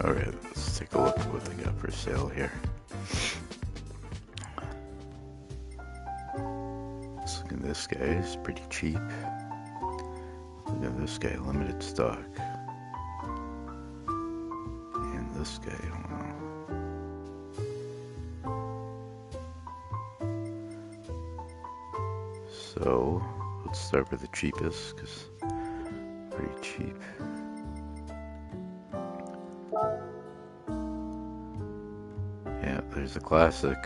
Alright, let's take a look at what they got for sale here. Let's look at this guy, he's pretty cheap. Look at this guy, limited stock. And this guy, wow. So, let's start with the cheapest, because pretty cheap. Yeah, there's a classic.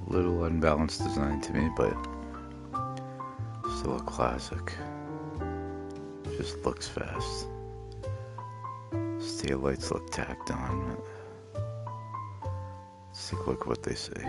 Little unbalanced design to me, but still a classic. Just looks fast. His tail lights look tacked on. Let's take a look at what they say.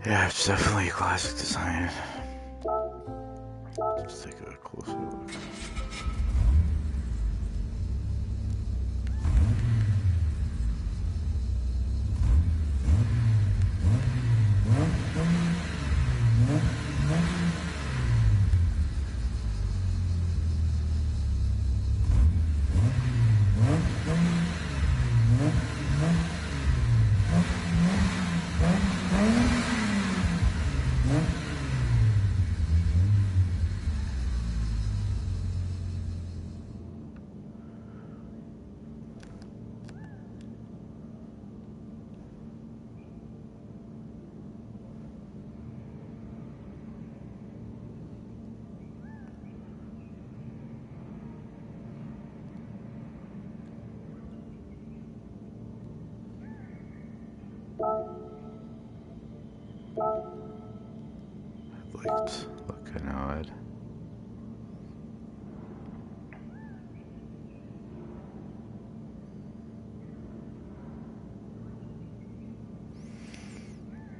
Yeah, it's definitely a classic design. Let's take a closer look. Headlights look kind of odd.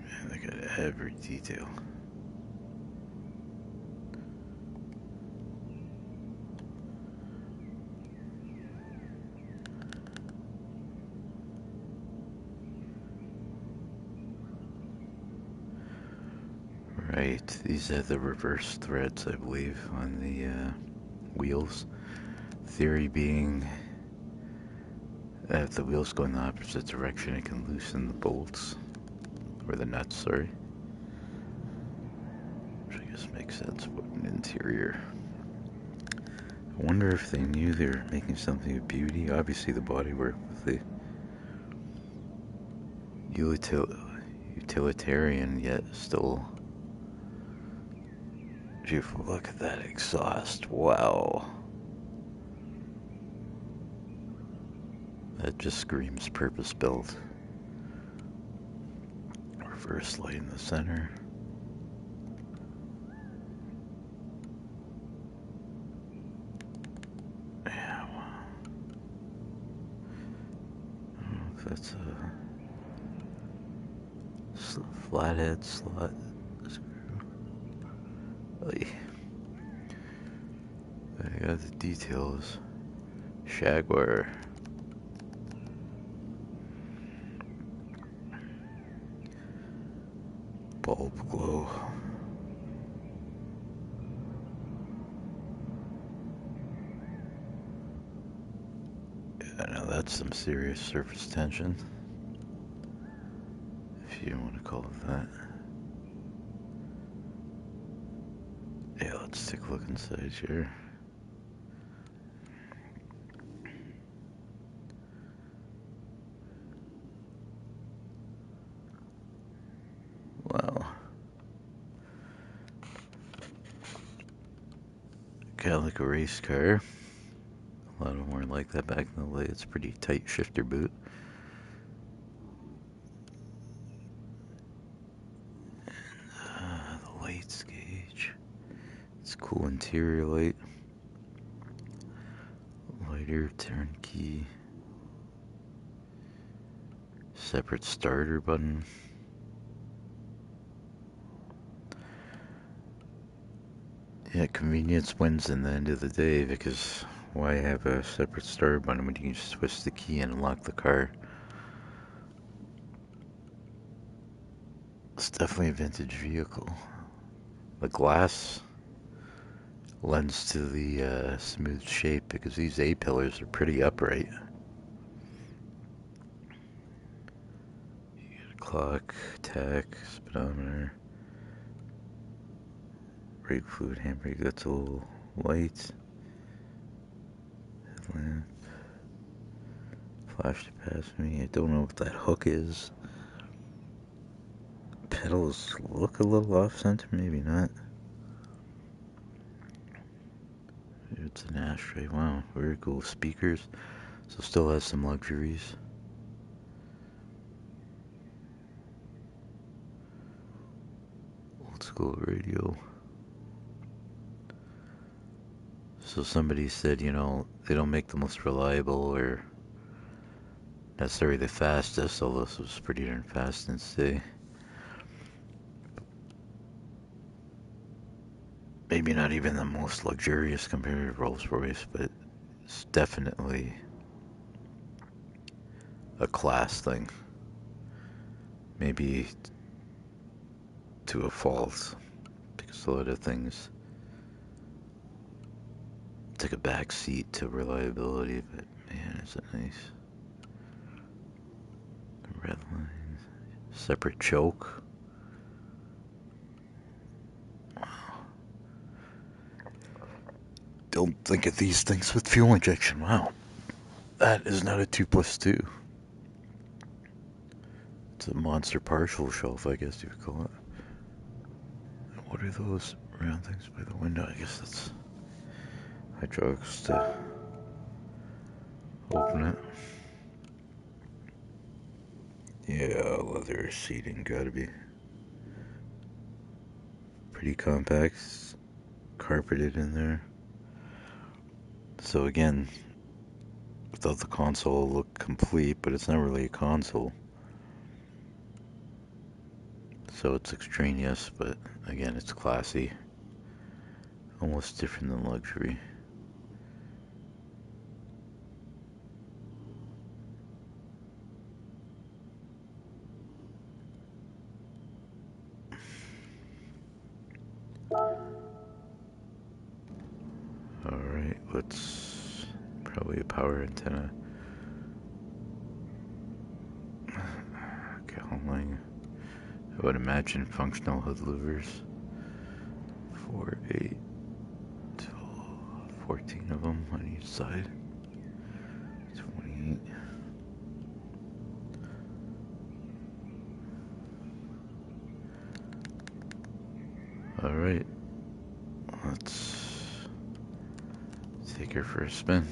Man, they got every detail. Right, these are the reverse threads, I believe, on the wheels. Theory being that if the wheels go in the opposite direction, it can loosen the bolts, or the nuts, sorry. Which I guess makes sense, but an interior. I wonder if they knew they were making something of beauty. Obviously the bodywork with the utilitarian, yet still beautiful. Look at that exhaust, wow. That just screams purpose-built. Reverse light in the center. Yeah, wow. I don't know if that's a flathead slot screw. Oy. I got the details. Jaguar. Bulb glow. Yeah, now that's some serious surface tension, if you want to call it that. Yeah, let's take a look inside here. Kind of like a race car. A lot of them were like that back in the day. It's a pretty tight shifter boot. The lights gauge. It's cool interior light. Lighter turnkey. Separate starter button. Yeah, convenience wins in the end of the day, because why have a separate starter button when you can just twist the key and unlock the car? It's definitely a vintage vehicle. The glass lends to the smooth shape, because these A-pillars are pretty upright. You get a clock, tach, speedometer, brake fluid, handbrake, that's a little light, headlamp, flash to pass me. I don't know what that hook is. Pedals look a little off-center, maybe not. It's an ashtray. Wow, very cool. Speakers, so still has some luxuries. Old school radio. So somebody said, you know, they don't make the most reliable or necessarily the fastest, although this was pretty darn fast in its day. Maybe not even the most luxurious compared to Rolls-Royce, but it's definitely a class thing. Maybe to a fault, because a lot of things take a back seat to reliability, but man, is it nice. The red lines, separate choke. Don't think of these things with fuel injection. Wow, that is not a 2+2. It's a monster partial shelf, I guess you would call it. What are those round things by the window? I guess that's hydraulics to open it. Yeah, leather seating, gotta be. Pretty compact, carpeted in there. So again, without the console, it'll look complete, but it's not really a console. So it's extraneous, but again, it's classy. Almost different than luxury. Alright, let's probably a power antenna. Cowling. I would imagine functional hood louvers. 4, 8, 12, 14 of them on each side. 28. Alright, let's take her for a spin.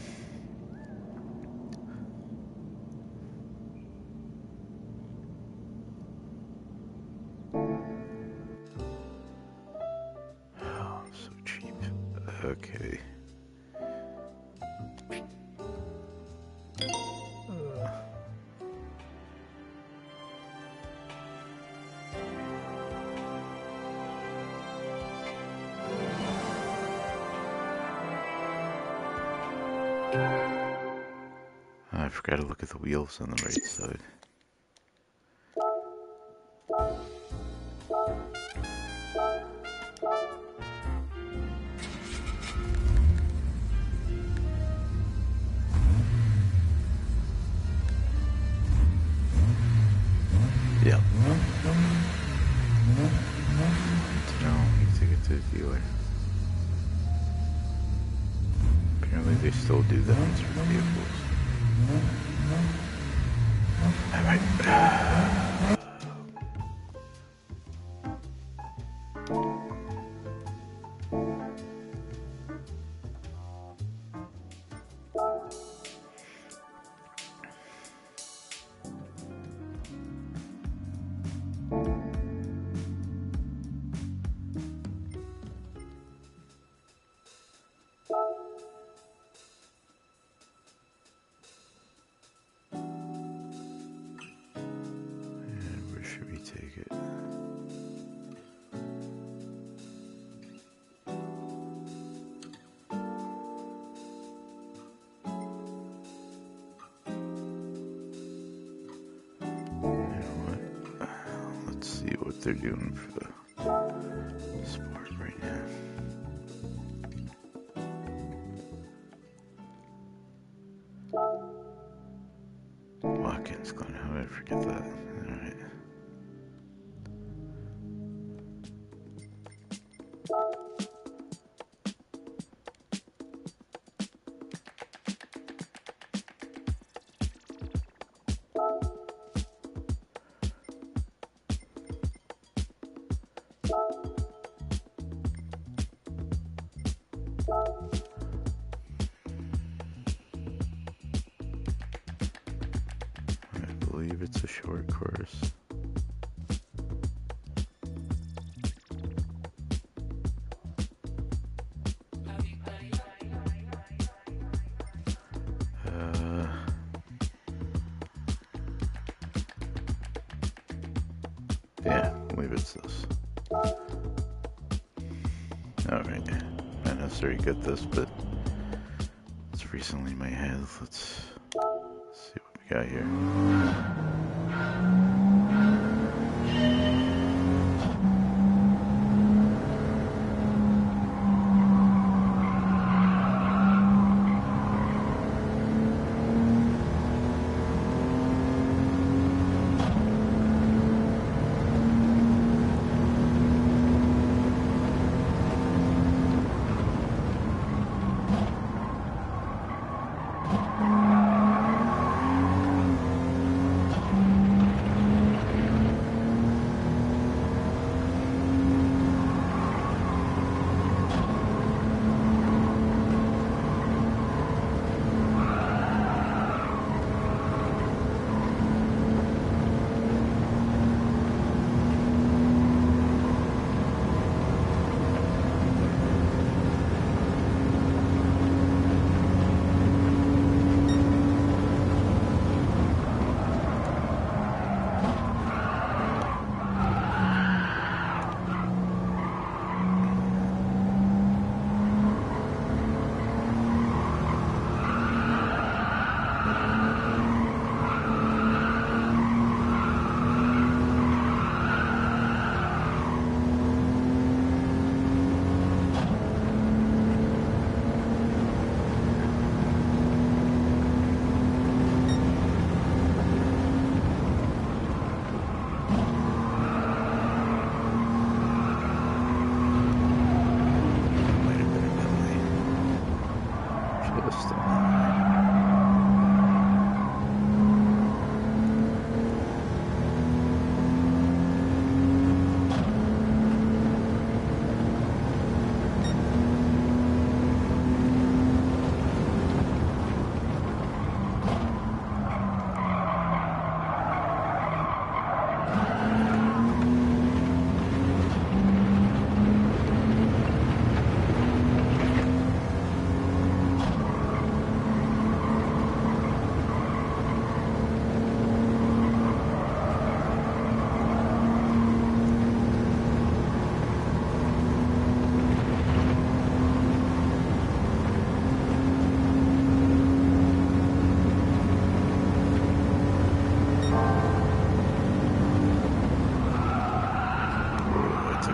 Oh, so cheap. Okay. I forgot to look at the wheels on the right side. Yep. No, you take it to the dealer. Apparently they still do that on certain vehicles. Alright. they're doing for the sport right now. Watkins Glen, how did I forget that? Alright. I believe it's a short course. Yeah, I believe it's this. Alright, not necessarily get this, but it's recently in my head. Let's see what we got here.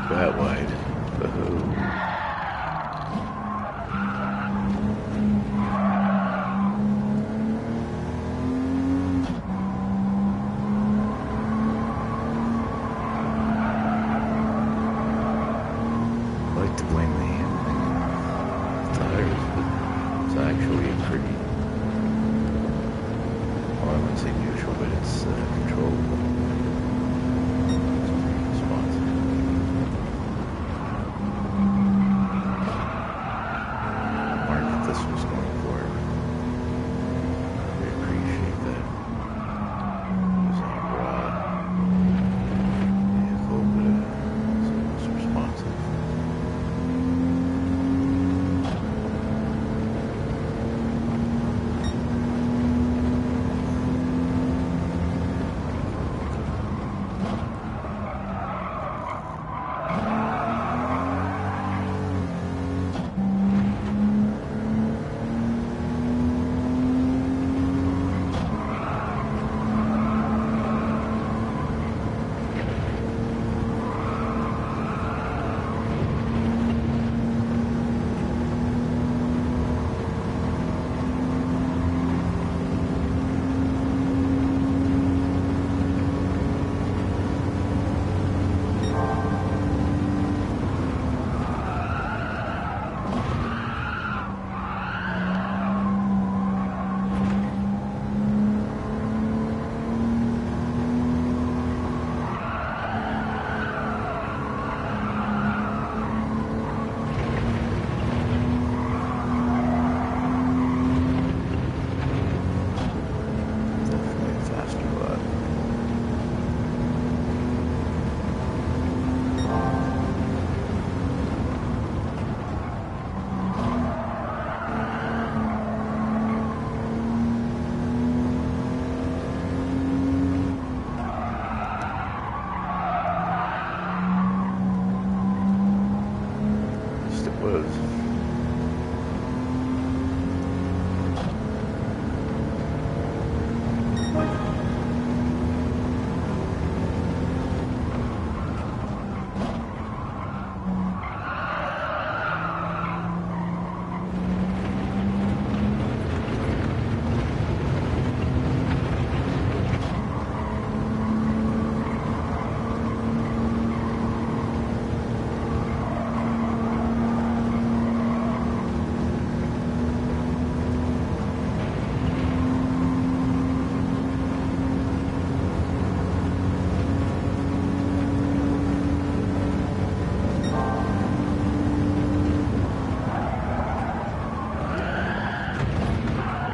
That wide. I like to blame the handling of the tires, but it's actually a pretty, well, I wouldn't say neutral, but it's controllable. was.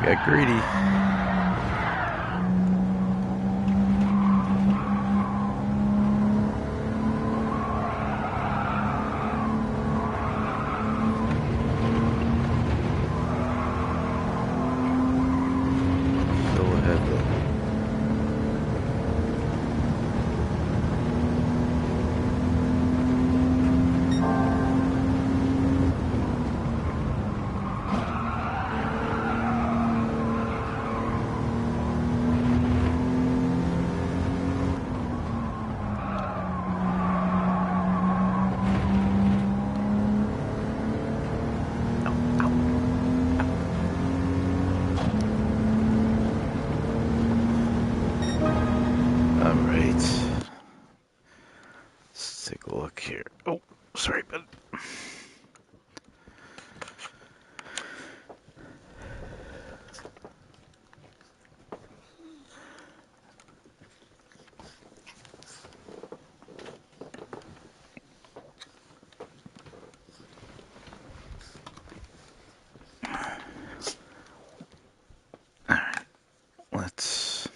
Got greedy. Still ahead though. Let's take a look here. Oh, sorry, bud. Alright, let's...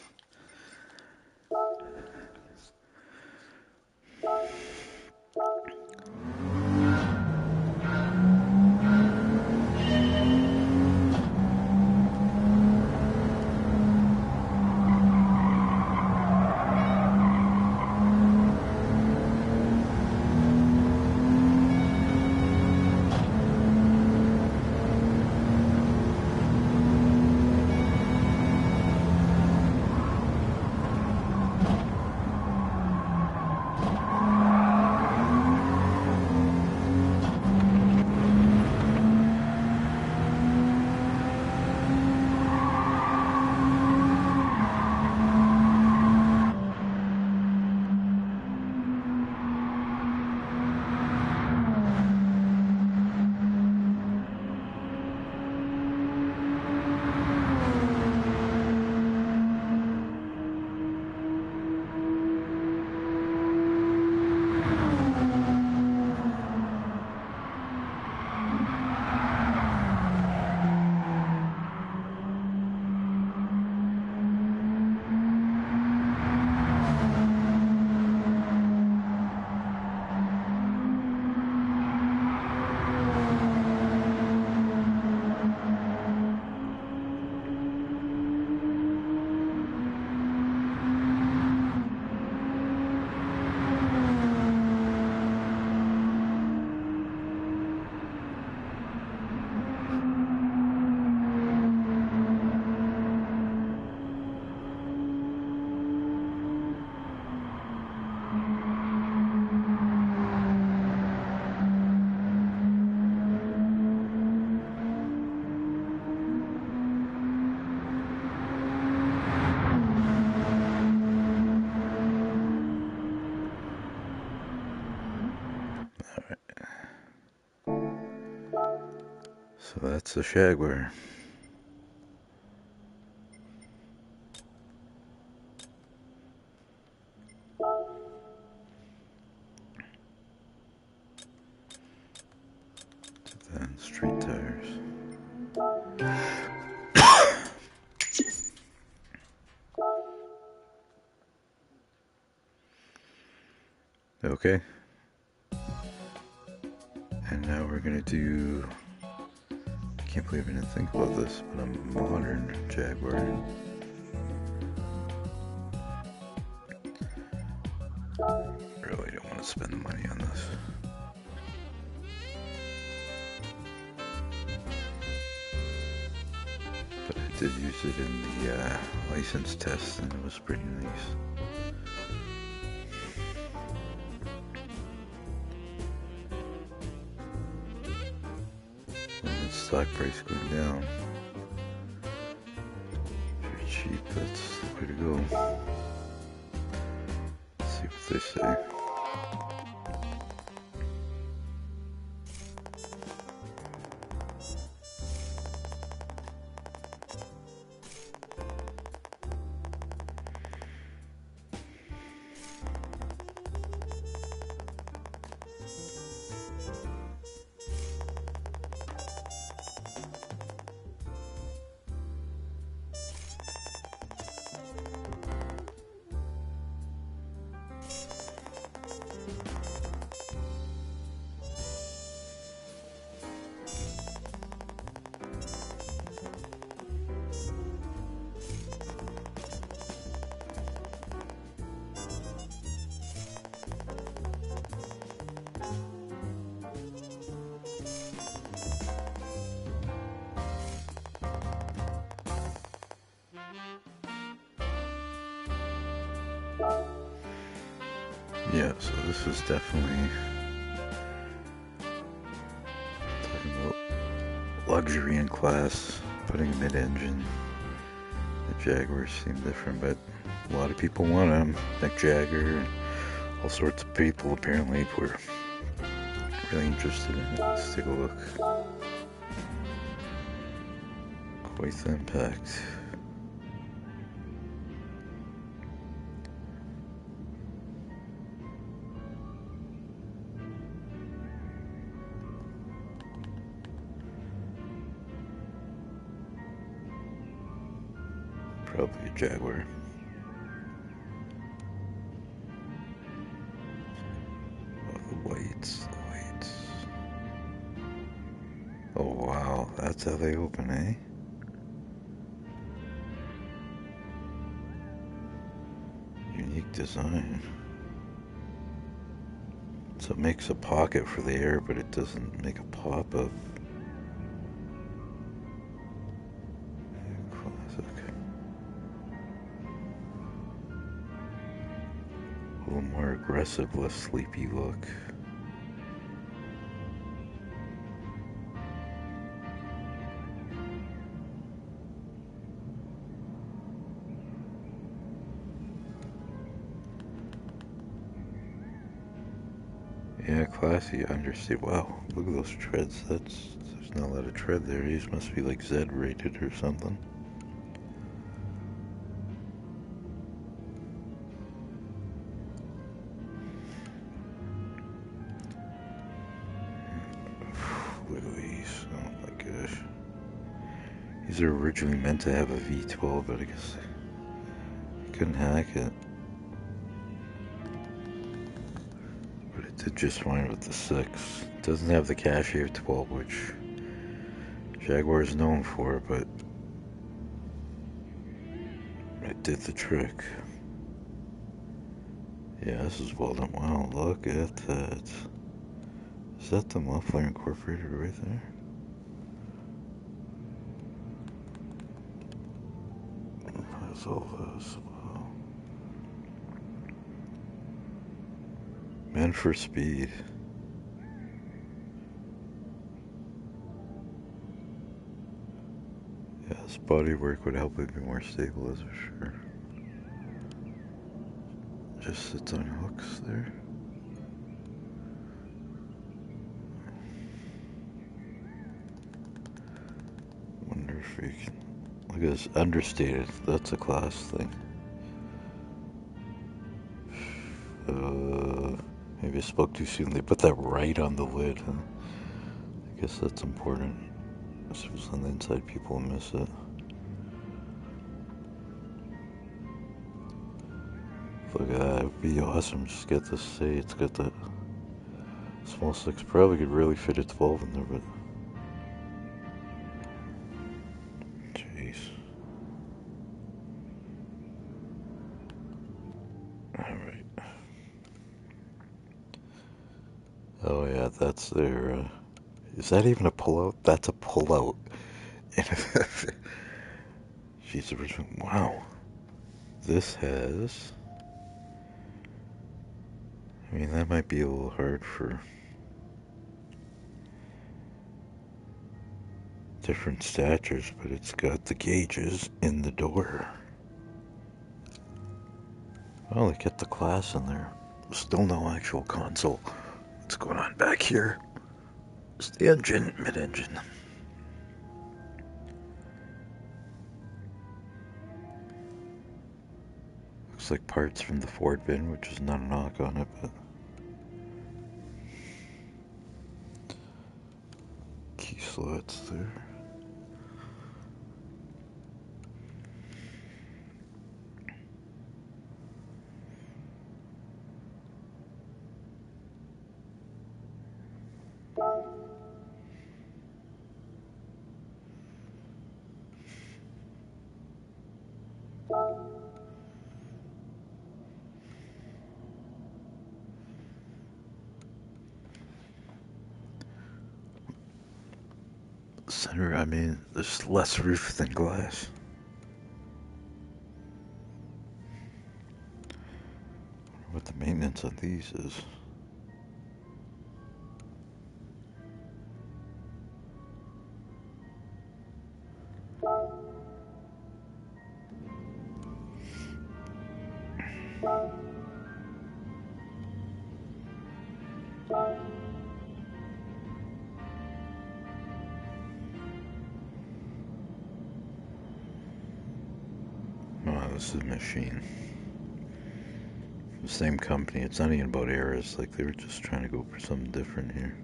So that's the Jaguar. Then street tires. Okay. And now we're gonna do... I can't believe I didn't think about this, but a modern Jaguar. Really don't want to spend the money on this. But I did use it in the license test, and it was pretty nice. And its stock price going down. If you're cheap, that's the way to go. Let's see what they say. Yeah, so this was definitely talking about luxury in class, putting a mid-engine. The Jaguars seem different, but a lot of people want them. Mick Jagger and all sorts of people apparently were really interested in it. Let's take a look. Quite the impact. Probably a Jaguar. Oh, the whites. Oh wow, that's how they open, eh? Unique design. So it makes a pocket for the air, but it doesn't make a pop-up. Classic. A little more aggressive, less sleepy look. Yeah, classy, understated. Wow, look at those treads. There's not a lot of tread there. These must be like Z rated or something. Look at these. Oh my gosh. These are originally meant to have a V12, but I guess I couldn't hack it. But it did just fine with the 6. It doesn't have the cache of 12, which Jaguar is known for, but it did the trick. Yeah, this is well done. Wow, look at that. Is that the muffler incorporated right there? That's all this. Wow. Meant for speed. Yeah, this bodywork would help it be more stable, that's for sure. Just sits on hooks there. Wonder if we can. Look at this, understated. That's a class thing. Maybe I spoke too soon. They put that right on the lid. Huh? I guess that's important. If it was on the inside, people will miss it. Look at that. It would be awesome. Just get this. Say it's got that small 6. Probably could really fit a 12 in there, but. Jeez. Alright. Oh, yeah, that's their. Is that even a pullout? That's a pullout. She's original. Wow. This has. I mean, that might be a little hard for different statures, but it's got the gauges in the door. Well, they kept the class in there. Still no actual console. What's going on back here? It's the engine, mid-engine. Looks like parts from the Ford bin, which is not a knock on it, but key slots there. Center, I mean, there's less roof than glass. I wonder what the maintenance on these is. Wow, this is a machine. The same company. It's not even about eras. Like, they were just trying to go for something different here.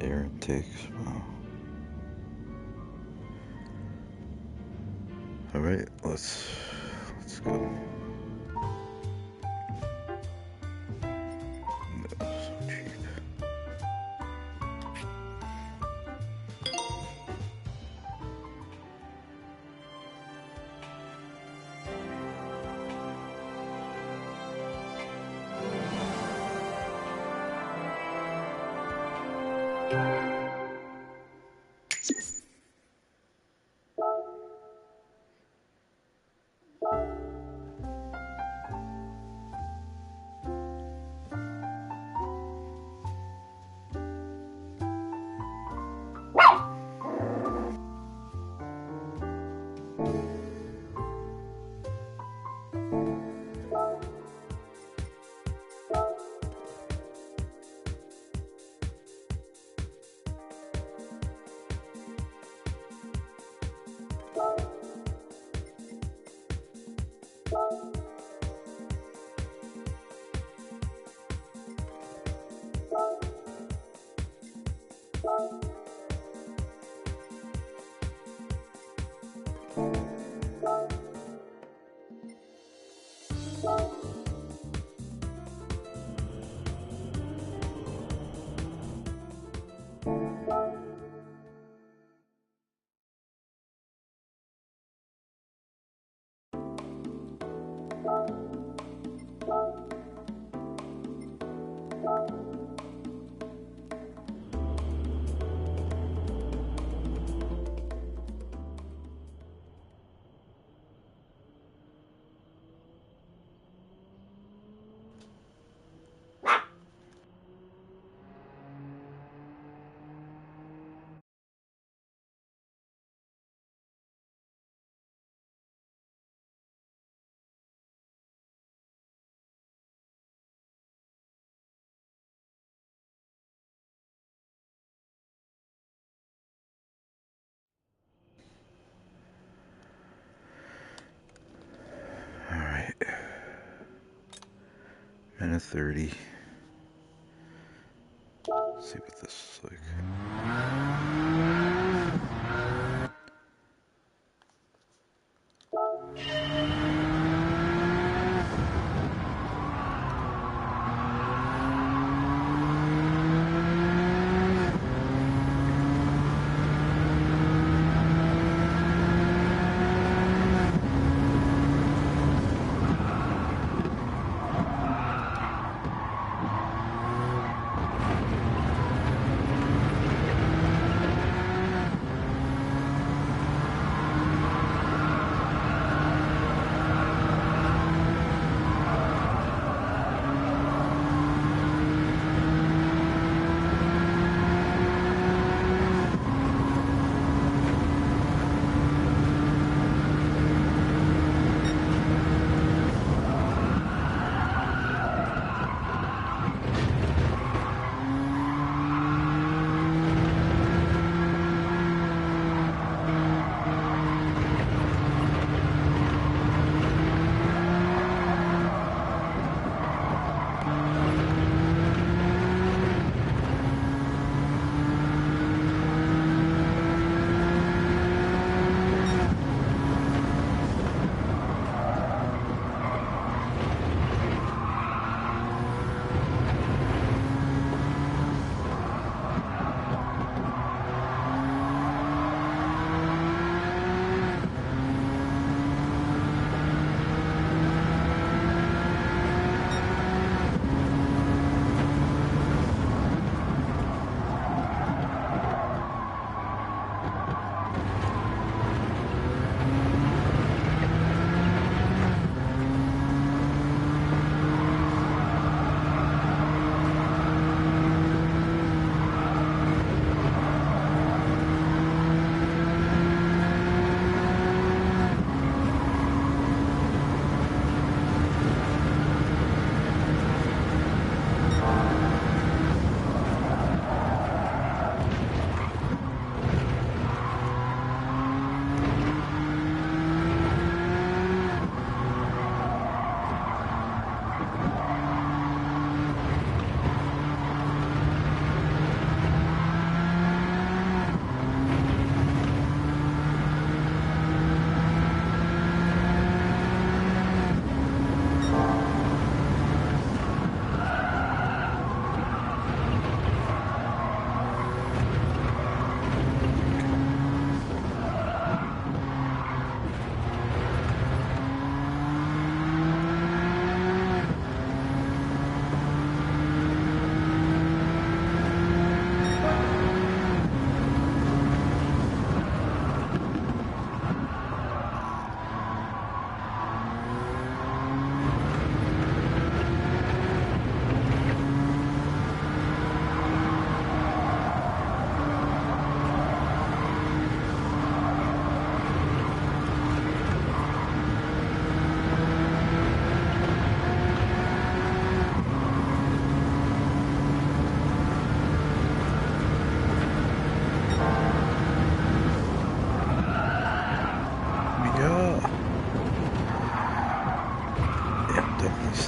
Air intakes. Wow. All right, let's go. That was so cheap. All right. Minute 30. Let's see what this is like.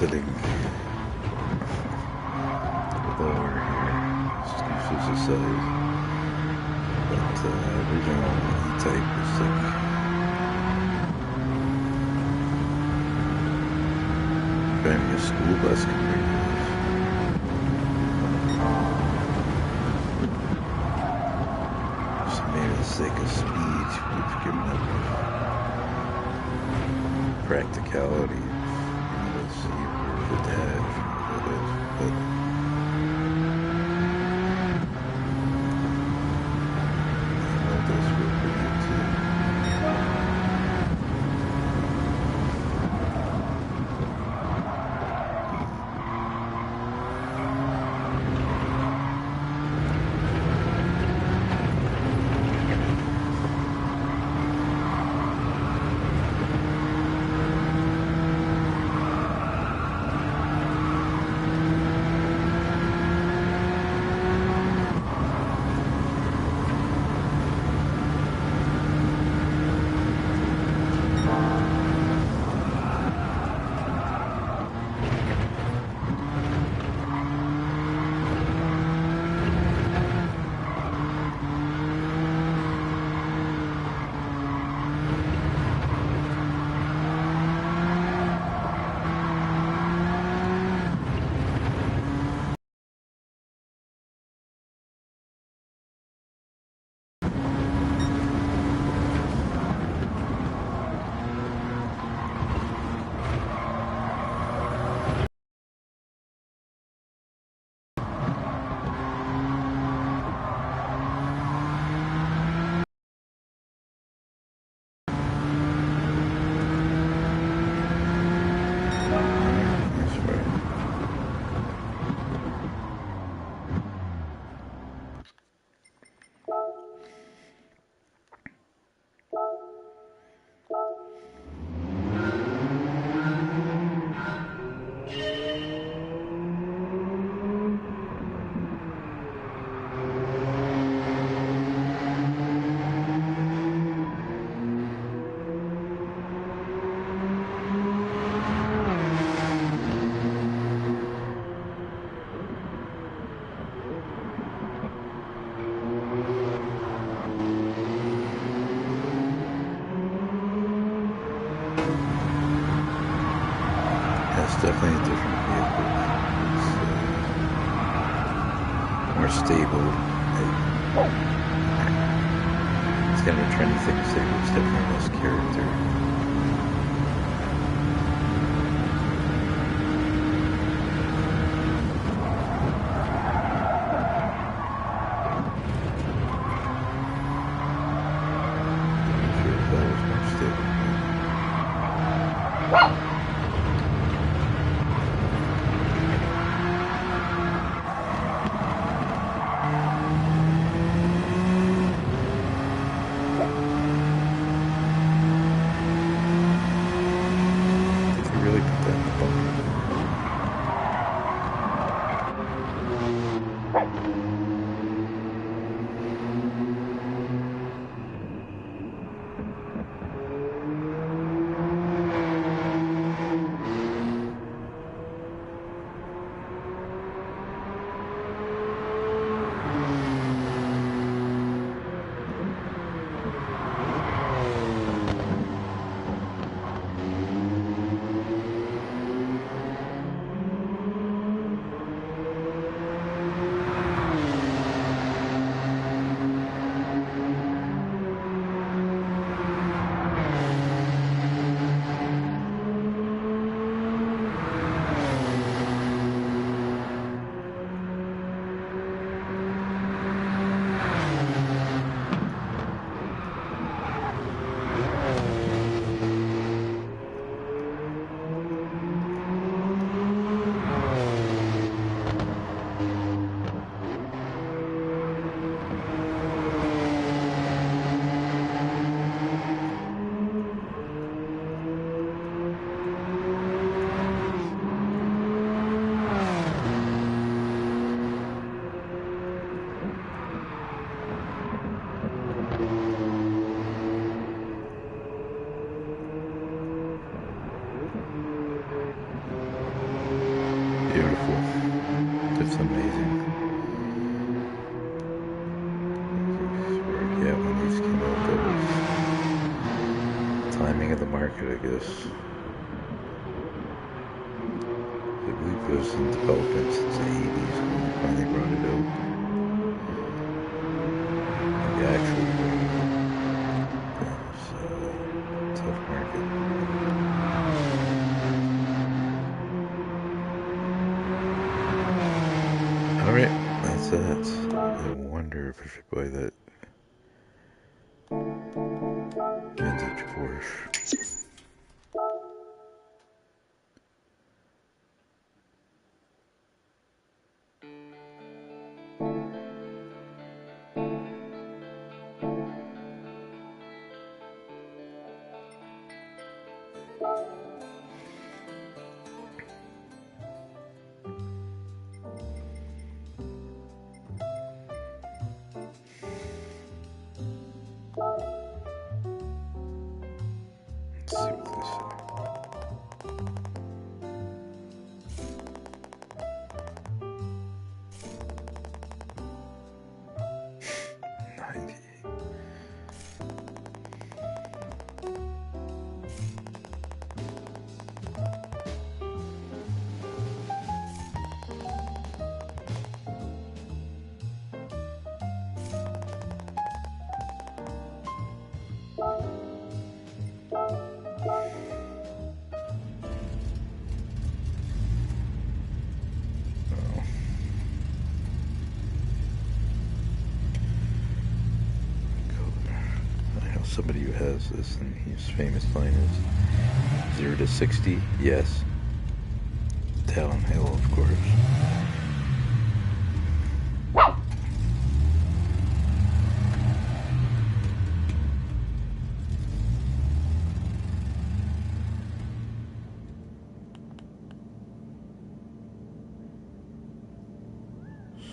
sitting lower here. Excuses aside. But original E-Type was like driving a school bus compared to this. So maybe the sake of speed, we've given up practicality. Let's see where the dash is. But this will bring it to It's definitely a different vehicle. It's more stable. It's kind of a trendy thing to say, but it's definitely less character. I'm sure if that was more stable. timing of the market, I guess. I believe it was in development since the 80s when they finally brought it out. They actually brought it out. It was a tough market. Alright, that's that. I wonder if I should buy that vintage Porsche. Let's see what they say. 98. Somebody who has this, and his famous line is 0 to 60, yes. Downhill, of course.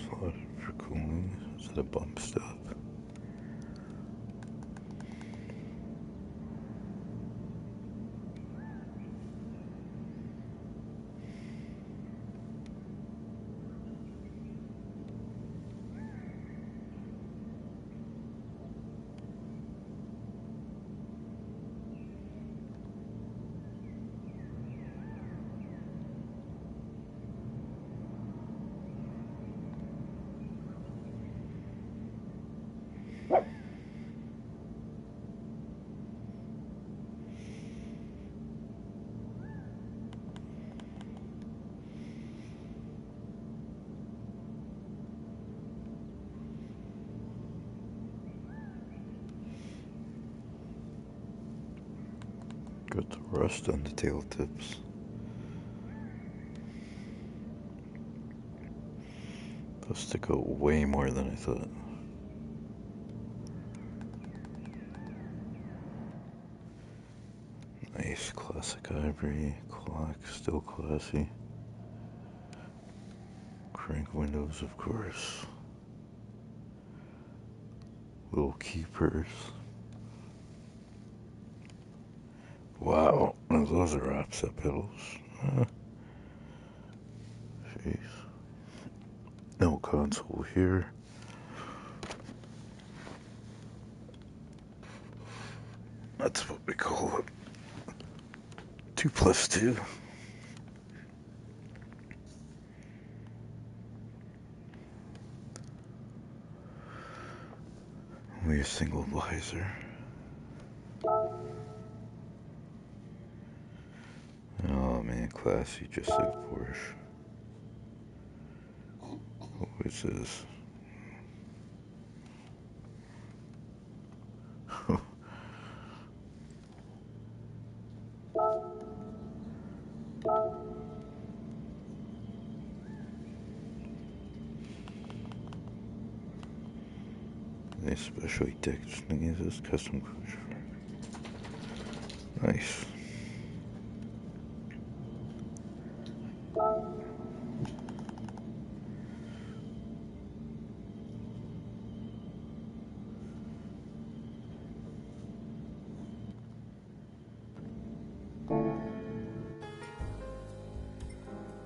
Slotted for cooling. Is that a bump stop? Got the rust on the tail tips. They'll stick out way more than I thought. Nice classic ivory clock, still classy. Crank windows, of course. Little keepers. Wow, those are offset pedals. Jeez. No console here. That's what we call it. 2+2. Only a single visor. Oh man, classy, just like Porsche. What is this? Nice specially decked thing is this custom cruiser. Nice.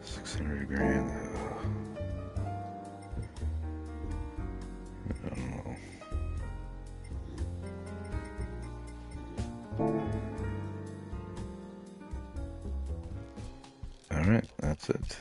$600,000. I don't know. All right, that's it.